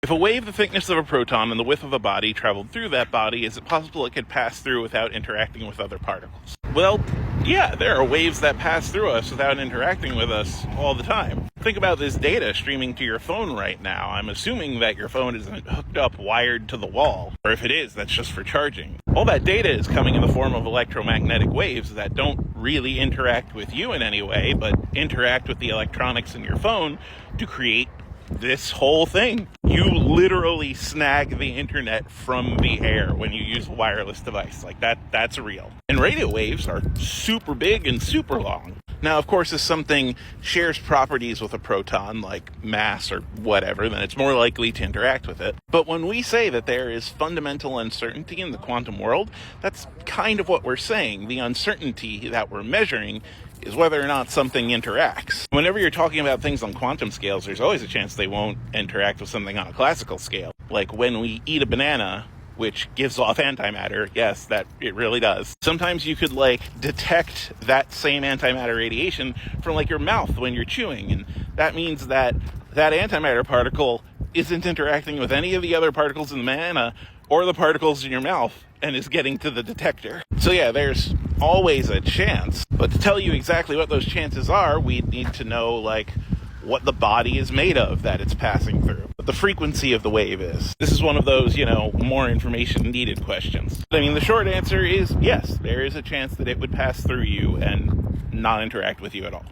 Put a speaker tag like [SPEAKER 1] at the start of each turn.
[SPEAKER 1] If a wave the thickness of a proton and the width of a body traveled through that body, is it possible it could pass through without interacting with other particles? Well, yeah, there are waves that pass through us without interacting with us all the time. Think about this data streaming to your phone right now. I'm assuming that your phone isn't hooked up wired to the wall, or if it is, that's just for charging. All that data is coming in the form of electromagnetic waves that don't really interact with you in any way, but interact with the electronics in your phone to create this whole thing. You literally snag the internet from the air when you use a wireless device. Like that's real. And radio waves are super big and super long. Now, of course, if something shares properties with a proton, like mass or whatever, then it's more likely to interact with it. But when we say that there is fundamental uncertainty in the quantum world, that's kind of what we're saying. The uncertainty that we're measuring is whether or not something interacts. Whenever you're talking about things on quantum scales, there's always a chance they won't interact with something on a classical scale. Like when we eat a banana, which gives off antimatter, yes, that it really does. Sometimes you could detect that same antimatter radiation from your mouth when you're chewing, and that means that antimatter particle isn't interacting with any of the other particles in the banana or the particles in your mouth and is getting to the detector. So yeah, there's always a chance, but to tell you exactly what those chances are, we'd need to know what the body is made of that it's passing through, what the frequency of the wave is. This is one of those, more information needed questions. I mean, the short answer is yes, there is a chance that it would pass through you and not interact with you at all.